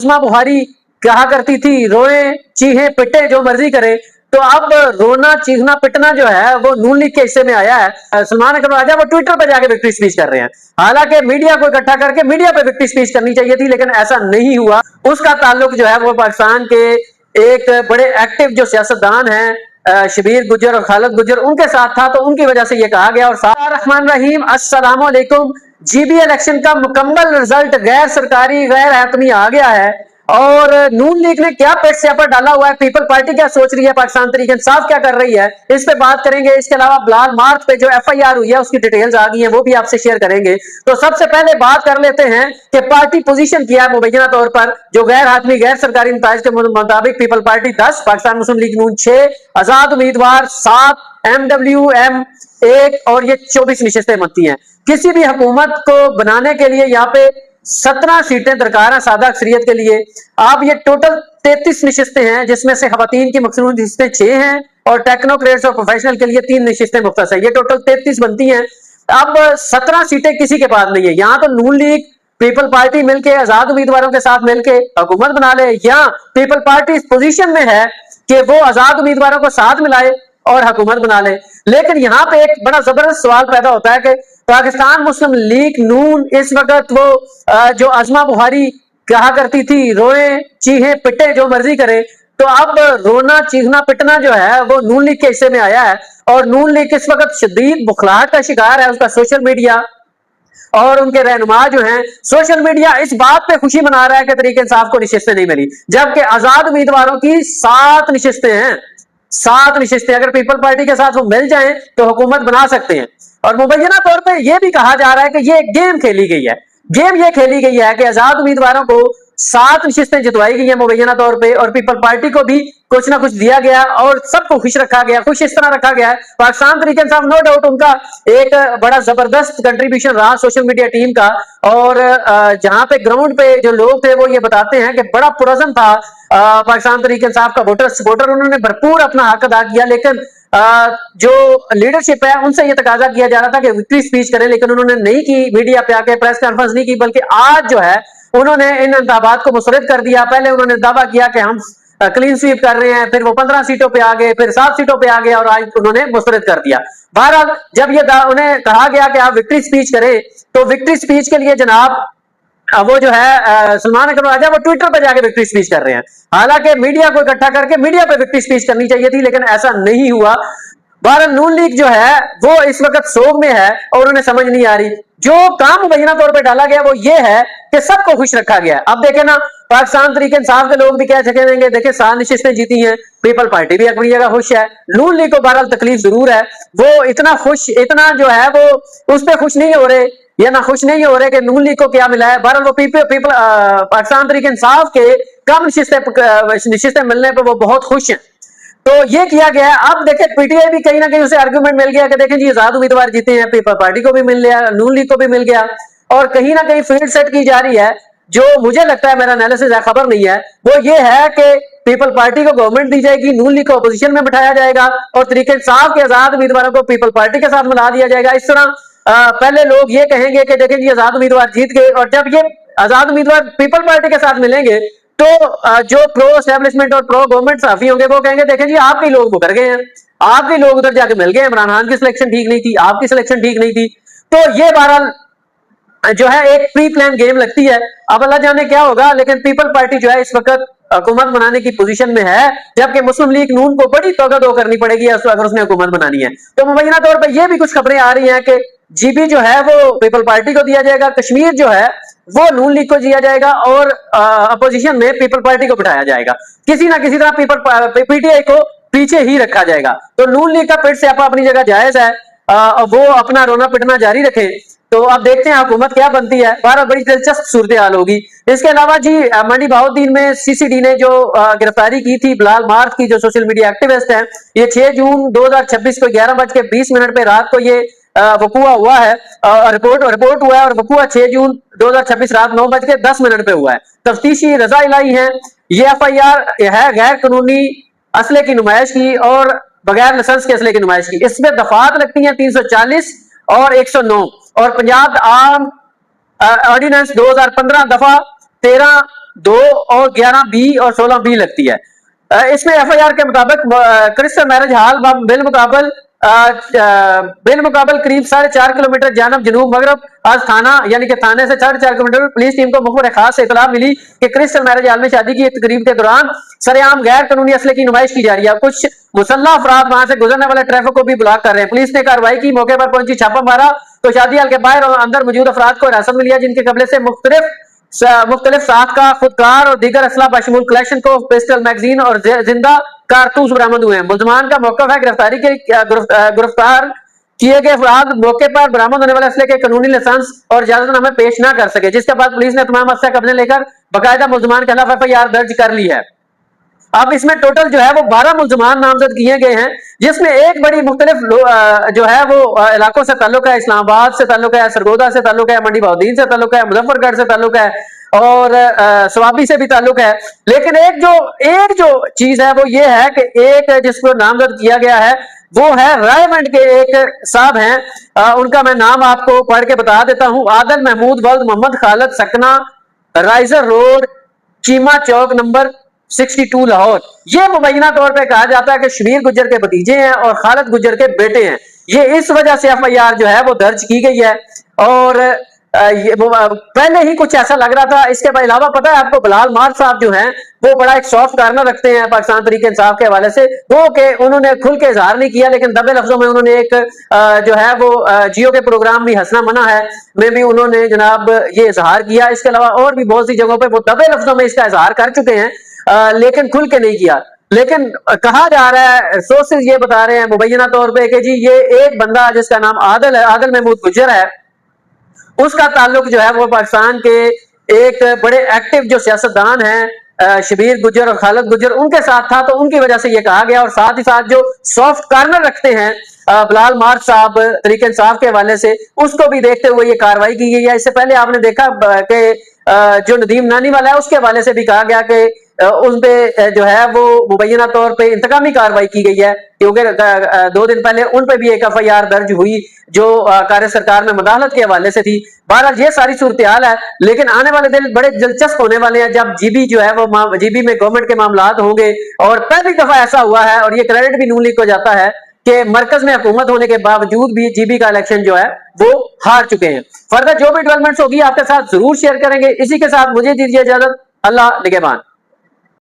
आज़मा बुहारी कहा करती थी रोए चीहे पिटे जो मर्जी करे, तो अब रोना चीखना पिटना जो है वो नून लीग के हिस्से में आया है। सलमान अकबर राजा वो ट्विटर पर जाके विक्ट्री स्पीच कर रहे हैं। हालांकि मीडिया को इकट्ठा करके मीडिया पे विक्ट्री स्पीच करनी चाहिए थी, लेकिन ऐसा नहीं हुआ। उसका ताल्लुक जो है वो पाकिस्तान के एक बड़े एक्टिव जो सियासतदान हैं शबीर गुज्जर और खालिद गुज्जर, उनके साथ था, तो उनकी वजह से ये कहा गया। और रहमान रहीम, अस्सलाम वालेकुम। जीबी इलेक्शन का मुकम्मल रिजल्ट गैर सरकारी गैर हैतमी आ गया है, और नून लीग ने क्या पेट स्यापा डाला हुआ है, पीपल पार्टी क्या सोच रही है, पाकिस्तान तहरीक इंसाफ क्या कर रही है, इस पे बात करेंगे। इसके अलावा बिलाल मार्च पे जो एफआईआर हुई है उसकी डिटेल्स आ गई हैं, वो भी आपसे शेयर करेंगे। तो सबसे पहले बात कर लेते हैं कि पार्टी पोजीशन किया है मुबैना तौर पर, जो गैर हातमी गैर सरकारी नताइज के मुताबिक पीपल पार्टी 10, पाकिस्तान मुस्लिम लीग नून 6, आजाद उम्मीदवार 7, MWM 1, और ये 24 निशस्तें बनती हैं। किसी भी हुकूमत को बनाने के लिए यहाँ पे 17 सीटें दरकार है सादा अक्सरियत के लिए। अब ये टोटल 33 नशिस्तें हैं, जिसमें से खवातीन की मखसूस नशिस्तें 6 हैं और टेक्नोक्रेट्स और प्रोफेशनल के लिए 3 नशिस्तें मुख्तस है। ये टोटल 33 बनती हैं। अब 17 सीटें किसी के पास नहीं है। यहाँ तो नून लीग पीपल पार्टी मिलके आजाद उम्मीदवारों के साथ मिलके हुकूमत बना ले, या पीपल पार्टी इस पोजीशन में है कि वो आजाद उम्मीदवारों को साथ मिलाए और हुकूमत बना ले। लेकिन यहाँ पे एक बड़ा जबरदस्त सवाल पैदा होता है कि पाकिस्तान मुस्लिम लीग नून इस वक्त वो जो आज़मा बुहारी कहा करती थी रोए चीहे पिटे जो मर्जी करे, तो अब रोना चीखना पिटना जो है वो नून लीग के हिस्से में आया है। और नून लीग इस वक्त शदीद बुखलाहट का शिकार है। उसका सोशल मीडिया और उनके रहनुमा जो हैं, सोशल मीडिया इस बात पे खुशी मना रहा है कि तहरीक इंसाफ को निशस्तें नहीं मिली, जबकि आजाद उम्मीदवारों की 7 निशस्तें हैं। 7 निशस्तें अगर पीपल पार्टी के साथ वो मिल जाएं तो हुकूमत बना सकते हैं। और मुबैना तौर पे ये भी कहा जा रहा है कि ये गेम खेली गई है। गेम ये खेली गई है कि आजाद उम्मीदवारों को 7 नशिस्तें जितवाई गई हैं मुबैना तौर पे, और पीपल पार्टी को भी कुछ ना कुछ दिया गया और सबको खुश रखा गया। खुश इस तरह रखा गया है, पाकिस्तान तहरीक इंसाफ नो डाउट उनका एक बड़ा जबरदस्त कंट्रीब्यूशन रहा सोशल मीडिया टीम का। और जहां पे ग्राउंड पे जो लोग थे वो ये बताते हैं कि बड़ा पुरअज़्म था पाकिस्तान तहरीक इंसाफ का वोटर सपोर्टर, उन्होंने भरपूर अपना हक अदा किया। लेकिन जो लीडरशिप है उनसे ये तकाजा किया जा रहा था कि विक्ट्री स्पीच करें, लेकिन उन्होंने नहीं की, मीडिया पे आके प्रेस कॉन्फ्रेंस नहीं की, बल्कि आज जो है उन्होंने इन इंतखाबात को मुस्तरद कर दिया। पहले उन्होंने दावा किया कि हम क्लीन स्वीप कर रहे हैं, फिर वो 15 सीटों पे आ गए, फिर 7 सीटों पे आ गए, और आज उन्होंने मुस्तरद कर दिया। बहरहाल जब ये उन्हें कहा गया कि आप विक्ट्री स्पीच करें, तो विक्ट्री स्पीच के लिए जनाब वो जो है सलमान अकबर राजा वो ट्विटर पे जाके विक्ट्री स्पीच कर रहे हैं। हालांकि मीडिया को इकट्ठा करके मीडिया पे विक्ट्री स्पीच करनी चाहिए थी, लेकिन ऐसा नहीं हुआ। बहरहाल नून लीग जो है वो इस वक्त सोग में है और उन्हें समझ नहीं आ रही। जो काम मुबैना तौर पे डाला गया वो ये है कि सबको खुश रखा गया। अब देखे ना, पाकिस्तान तहरीक इंसाफ के लोग भी क्या देंगे, देखे 7 नशिस्तें जीती हैं, पीपल पार्टी भी अपनी जगह खुश है। नून लीग को बहरहाल तकलीफ जरूर है, वो इतना खुश, इतना जो है वो उस पर खुश नहीं हो रहे, या ना खुश नहीं हो रहे कि नून लीग को क्या मिला है। बहरहाल वो पाकिस्तान तहरीक इंसाफ के कम नशिस्तें मिलने पर वो बहुत खुश हैं। तो ये किया गया है। अब देखें पीटीआई भी कहीं ना कहीं उसे आर्गुमेंट मिल गया कि देखें जी आजाद उम्मीदवार जीते हैं, पीपल पार्टी को भी मिल गया, नून लीग को भी मिल गया, और कहीं ना कहीं फील्ड सेट की जा रही है। जो मुझे लगता है, मेरा एनालिसिस है, खबर नहीं है, वो ये है कि पीपल पार्टी को गवर्नमेंट दी जाएगी, नून लीग को अपोजिशन में बिठाया जाएगा, और तहरीक इंसाफ के आजाद उम्मीदवारों को पीपल पार्टी के साथ मिला दिया जाएगा। इस तरह पहले लोग ये कहेंगे कि देखें जी आजाद उम्मीदवार जीत गए, और जब ये आजाद उम्मीदवार पीपल पार्टी के साथ मिलेंगे तो जो प्रो एस्टेब्लिशमेंट और प्रो गवर्नमेंट साफी होंगे वो कहेंगे देखें जी आपके लोग मुकर गए हैं, आपके लोग उधर जाके मिल गए, इमरान खान की सिलेक्शन ठीक नहीं थी, आपकी सिलेक्शन ठीक नहीं थी। तो ये बहरहाल जो है एक प्री प्लान गेम लगती है। अब अल्लाह जाने क्या होगा, लेकिन पीपल पार्टी जो है इस वक्त हुकूमत बनाने की पोजीशन में है, जबकि मुस्लिम लीग नून को बड़ी तगड़ो करनी पड़ेगी अगर उसने हुकूमत बनानी है। तो मुबैना तौर पर यह भी कुछ खबरें आ रही हैं कि जीबी जो है वो पीपल पार्टी को दिया जाएगा, कश्मीर जो है वो नून लीग को दिया जाएगा, और अपोजिशन में पीपल पार्टी को बिठाया जाएगा। किसी ना किसी तरह पीटीआई को पीछे ही रखा जाएगा। तो नून लीग का पेट स्यापा अपनी जगह जायज है, वो अपना रोना पिटना जारी रखे। तो अब देखते हैं हुकूमत क्या बनती है। बारह बड़ी दिलचस्प सूरत हाल होगी। इसके अलावा जी मंडी बहाउद्दीन में सीसीडी ने जो गिरफ्तारी की थी बिलाल मार्च की, जो सोशल मीडिया एक्टिविस्ट है, ये 6 जून 2026 को 11:20 पे रात को ये वकुआ हुआ है, रिपोर्ट हुआ है, और वकुआ 6 जून 2026 रात 9:10 पे हुआ है। तफ्तीशी रजा इलाई है। ये एफआईआर है गैर कानूनी असले की नुमाइश की और बगैर लाइसेंस के असले की नुमाइश की। इसमें दफात लगती हैं 340 और 109, और पंजाब आर्म ऑर्डिनेंस 2015 दफा 13 2 और 11B और 16B लगती है। इसमें FIR के मुताबिक क्रिस्टल मैरिज हॉल बिलमुकाबल करीब 4.5 किलोमीटर जानब जनूब मगरब आज थाना यानी कि थाने से 4.5 किलोमीटर पुलिस टीम को मुखबिर खास से इतला मिली कि क्रिस्टल मैरिज हॉल में शादी की तकरीब के दौरान सरेआम गैर कानूनी असले की नुमाइश की जा रही है। कुछ मुसल्लह अफराद वहां से गुजरने वाले ट्रैफिक को भी ब्लॉक कर रहे हैं। पुलिस ने कार्रवाई की, मौके पर पहुंची, छापा मारा तो शादी हॉल के बाहर और अंदर मौजूद अफराद को हिरासत में लिया, जिनके कब्ले से मुख्तलिफ साथ का खुदकार और दीगर असला बशमूल कलेक्शन को पिस्टल, मैगजीन और जिंदा कारतूस बरामद हुए हैं। मुल्जमान का मौकफ है गिरफ्तार किए गए अफराद मौके पर बरामद होने वाले असले के कानूनी लाइसेंस और इजाजतनामे पेश न कर सके, जिसके बाद पुलिस ने तमाम असला कब्जे लेकर बाकायदा मुल्जमान के खिलाफ FIR दर्ज कर ली है। अब इसमें टोटल जो है वो 12 मुल्जमान नामजद किए गए हैं, जिसमें एक बड़ी मुख्तलिफ जो है वो इलाकों से ताल्लुक है, इस्लामाबाद से ताल्लुक है, सरगोदा से ताल्लुक है, मंडी बहाउद्दीन से ताल्लुक है, मुजफ्फरगढ़ से ताल्लुक है और स्वाबी से भी ताल्लुक है। लेकिन एक जो चीज है वो ये है कि एक जिसको नामजद किया गया है वो है रायमंड के एक साहब हैं, उनका मैं नाम आपको पढ़ के बता देता हूं। आदल महमूद वल्द मोहम्मद खालिद सकना, राइजर रोड, चीमा चौक नंबर 62 लाहौर। ये मुबैना तौर पे कहा जाता है कि शबीर गुज्जर के भतीजे हैं और खालिद गुज्जर के बेटे हैं। ये इस वजह से FIR जो है वो दर्ज की गई है और ये पहले ही कुछ ऐसा लग रहा था। इसके अलावा पता है आपको, बिलाल मार साहब जो हैं वो बड़ा एक सॉफ्ट कार्नर रखते हैं पाकिस्तान तहरीक इंसाफ के हवाले से, वो कि उन्होंने खुल के इजहार नहीं किया, लेकिन दबे लफ्जों में उन्होंने एक जो है वो जियो के प्रोग्राम भी हंसना मना है में भी उन्होंने जनाब ये इजहार किया। इसके अलावा और भी बहुत सी जगहों पर वो दबे लफ्जों में इसका इजहार कर चुके हैं, लेकिन खुल के नहीं किया। लेकिन कहा जा रहा है, सोर्सेज ये बता रहे हैं मुबैना तौर पे कि जी ये एक बंदा जिसका नाम आदल है, आदल महमूद गुज्जर है, उसका ताल्लुक जो है वो पाकिस्तान के एक बड़े एक्टिव जो सियासतदान हैं शबीर गुज्जर और खालिद गुज्जर, उनके साथ था, तो उनकी वजह से ये कहा गया। और साथ ही साथ जो सॉफ्ट कार्नर रखते हैं बिलाल मार्च साहब तहरीक इंसाफ के हवाले से, उसको भी देखते हुए ये कार्रवाई की गई है। इससे पहले आपने देखा कि जो नदीम नानी वाला है उसके हवाले से भी कहा गया कि उन पे जो है वो मुबैना तौर पे इंतकामी कार्रवाई की गई है, क्योंकि 2 दिन पहले उन पे भी एक FIR दर्ज हुई जो कार्य सरकार में मुदाखलत के हवाले से थी। बहरहाल ये सारी सूरत हाल है, लेकिन आने वाले दिन बड़े दिलचस्प होने वाले हैं जब GB जो है वो GB में गवर्नमेंट के मामलात होंगे। और पहली दफा ऐसा हुआ है और ये क्रेडिट भी नून लीग को जाता है कि मरकज में हुकूमत होने के बावजूद भी GB का इलेक्शन जो है वो हार चुके हैं। फर्दर जो भी डेवलपमेंट्स होगी आपके साथ जरूर शेयर करेंगे। इसी के साथ मुझे दीजिए इजाजत। अल्लाह निगहबान।